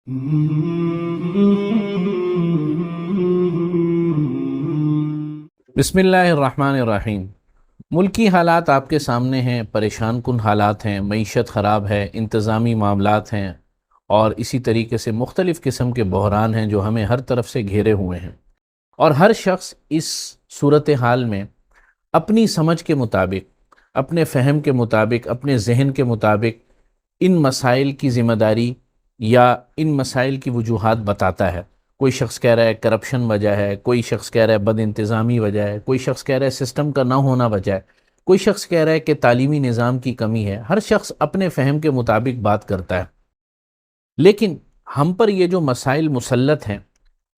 بسم اللہ الرحمن الرحیم۔ ملکی حالات آپ کے سامنے ہیں، پریشان کن حالات ہیں، معیشت خراب ہے، انتظامی معاملات ہیں، اور اسی طریقے سے مختلف قسم کے بحران ہیں جو ہمیں ہر طرف سے گھیرے ہوئے ہیں، اور ہر شخص اس صورتحال میں اپنی سمجھ کے مطابق، اپنے فہم کے مطابق، اپنے ذہن کے مطابق ان مسائل کی ذمہ داری یا ان مسائل کی وجوہات بتاتا ہے۔ کوئی شخص کہہ رہا ہے کرپشن وجہ ہے، کوئی شخص کہہ رہا ہے بد انتظامی وجہ ہے، کوئی شخص کہہ رہا ہے سسٹم کا نہ ہونا وجہ ہے، کوئی شخص کہہ رہا ہے کہ تعلیمی نظام کی کمی ہے۔ ہر شخص اپنے فہم کے مطابق بات کرتا ہے، لیکن ہم پر یہ جو مسائل مسلط ہیں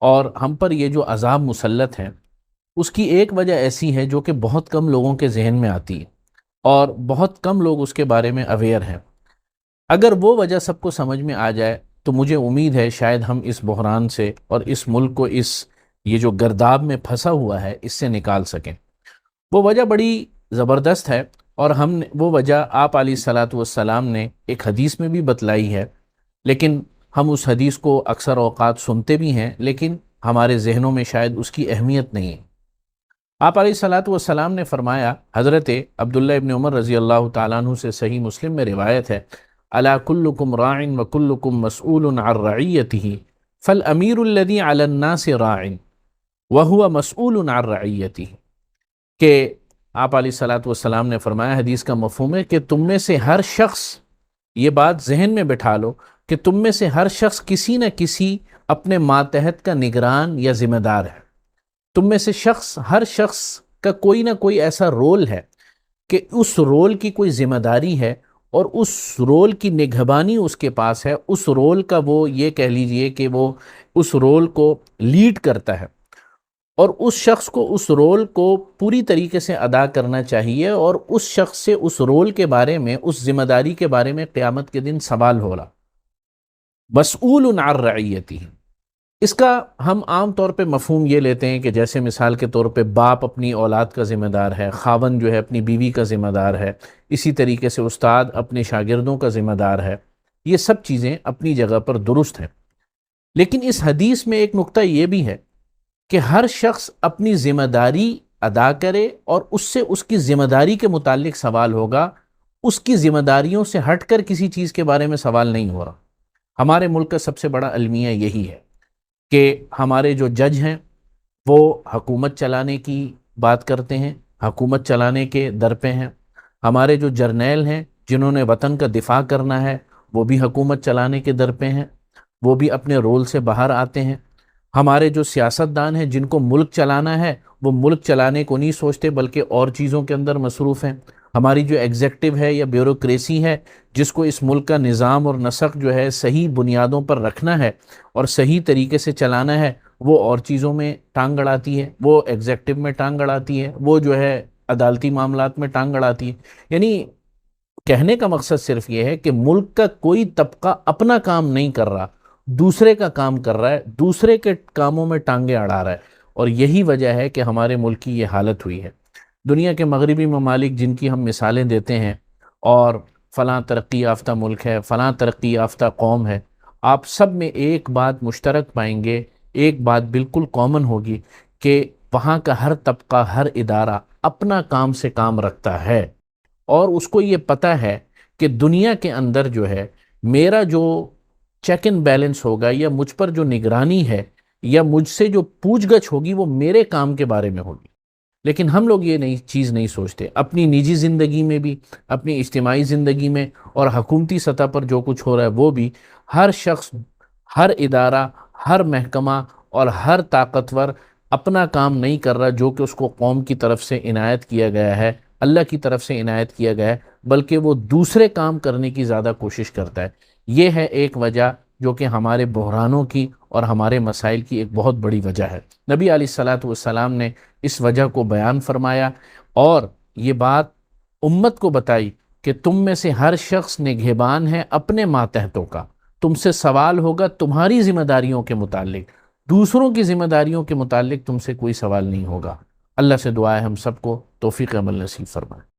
اور ہم پر یہ جو عذاب مسلط ہیں، اس کی ایک وجہ ایسی ہے جو کہ بہت کم لوگوں کے ذہن میں آتی ہے اور بہت کم لوگ اس کے بارے میں اویئر ہیں۔ اگر وہ وجہ سب کو سمجھ میں آ جائے تو مجھے امید ہے شاید ہم اس بحران سے اور اس ملک کو یہ جو گرداب میں پھنسا ہوا ہے اس سے نکال سکیں۔ وہ وجہ بڑی زبردست ہے، اور وہ وجہ آپ علیہ الصلاۃ والسلام نے ایک حدیث میں بھی بتلائی ہے، لیکن ہم اس حدیث کو اکثر اوقات سنتے بھی ہیں لیکن ہمارے ذہنوں میں شاید اس کی اہمیت نہیں ہے۔ آپ علیہ الصلاۃ والسلام نے فرمایا، حضرت عبداللہ ابن عمر رضی اللہ تعالیٰ عنہ سے صحیح مسلم میں روایت ہے، الا کلکم راع وکلکم مسئول عن رعیتہ فالامیر الذی علی الناس راع وہو مسئول عن رعیتہ، کہ آپ علیہ الصلاۃ والسلام نے فرمایا، حدیث کا مفہوم ہے کہ تم میں سے ہر شخص، یہ بات ذہن میں بٹھا لو کہ تم میں سے ہر شخص کسی نہ کسی اپنے ماتحت کا نگران یا ذمہ دار ہے۔ تم میں سے ہر شخص کا کوئی نہ کوئی ایسا رول ہے کہ اس رول کی کوئی ذمہ داری ہے، اور اس رول کی نگہبانی اس کے پاس ہے، اس رول کا وہ یہ کہہ لیجئے کہ وہ اس رول کو لیڈ کرتا ہے، اور اس شخص کو اس رول کو پوری طریقے سے ادا کرنا چاہیے، اور اس شخص سے اس رول کے بارے میں، اس ذمہ داری کے بارے میں قیامت کے دن سوال ہوگا۔ مسئول عن رعیتہ، اس کا ہم عام طور پہ مفہوم یہ لیتے ہیں کہ جیسے مثال کے طور پہ باپ اپنی اولاد کا ذمہ دار ہے، خاوند جو ہے اپنی بیوی کا ذمہ دار ہے، اسی طریقے سے استاد اپنے شاگردوں کا ذمہ دار ہے۔ یہ سب چیزیں اپنی جگہ پر درست ہیں، لیکن اس حدیث میں ایک نقطہ یہ بھی ہے کہ ہر شخص اپنی ذمہ داری ادا کرے، اور اس سے اس کی ذمہ داری کے متعلق سوال ہوگا، اس کی ذمہ داریوں سے ہٹ کر کسی چیز کے بارے میں سوال نہیں ہو رہا۔ ہمارے ملک کا سب سے بڑا المیہ یہی ہے کہ ہمارے جو جج ہیں وہ حکومت چلانے کی بات کرتے ہیں، حکومت چلانے کے در پہ ہیں۔ ہمارے جو جرنیل ہیں جنہوں نے وطن کا دفاع کرنا ہے وہ بھی حکومت چلانے کے در پہ ہیں، وہ بھی اپنے رول سے باہر آتے ہیں۔ ہمارے جو سیاستدان ہیں جن کو ملک چلانا ہے وہ ملک چلانے کو نہیں سوچتے بلکہ اور چیزوں کے اندر مصروف ہیں۔ ہماری جو ایگزیکٹو ہے یا بیوروکریسی ہے جس کو اس ملک کا نظام اور نسق جو ہے صحیح بنیادوں پر رکھنا ہے اور صحیح طریقے سے چلانا ہے، وہ اور چیزوں میں ٹانگ اڑاتی ہے، وہ ایگزیکٹو میں ٹانگ اڑاتی ہے، وہ جو ہے عدالتی معاملات میں ٹانگ اڑاتی ہے۔ یعنی کہنے کا مقصد صرف یہ ہے کہ ملک کا کوئی طبقہ اپنا کام نہیں کر رہا، دوسرے کا کام کر رہا ہے، دوسرے کے کاموں میں ٹانگیں اڑا رہا ہے، اور یہی وجہ ہے کہ ہمارے ملک کی یہ حالت ہوئی ہے۔ دنیا کے مغربی ممالک جن کی ہم مثالیں دیتے ہیں، اور فلاں ترقی یافتہ ملک ہے، فلاں ترقی یافتہ قوم ہے، آپ سب میں ایک بات مشترک پائیں گے، ایک بات بالکل کامن ہوگی کہ وہاں کا ہر طبقہ، ہر ادارہ اپنا کام سے کام رکھتا ہے، اور اس کو یہ پتہ ہے کہ دنیا کے اندر جو ہے میرا جو چیک اینڈ بیلنس ہوگا، یا مجھ پر جو نگرانی ہے، یا مجھ سے جو پوچھ گچھ ہوگی وہ میرے کام کے بارے میں ہوگی۔ لیکن ہم لوگ یہ چیز نہیں سوچتے، اپنی نجی زندگی میں بھی، اپنی اجتماعی زندگی میں، اور حکومتی سطح پر جو کچھ ہو رہا ہے وہ بھی، ہر شخص، ہر ادارہ، ہر محکمہ اور ہر طاقتور اپنا کام نہیں کر رہا جو کہ اس کو قوم کی طرف سے عنایت کیا گیا ہے، اللہ کی طرف سے عنایت کیا گیا ہے، بلکہ وہ دوسرے کام کرنے کی زیادہ کوشش کرتا ہے۔ یہ ہے ایک وجہ جو کہ ہمارے بحرانوں کی اور ہمارے مسائل کی ایک بہت بڑی وجہ ہے۔ نبی علیہ الصلاۃ والسلام نے اس وجہ کو بیان فرمایا، اور یہ بات امت کو بتائی کہ تم میں سے ہر شخص نگہبان ہے اپنے ماتحتوں کا، تم سے سوال ہوگا تمہاری ذمہ داریوں کے متعلق، دوسروں کی ذمہ داریوں کے متعلق تم سے کوئی سوال نہیں ہوگا۔ اللہ سے دعا ہے ہم سب کو توفیق عمل نصیب فرمائے۔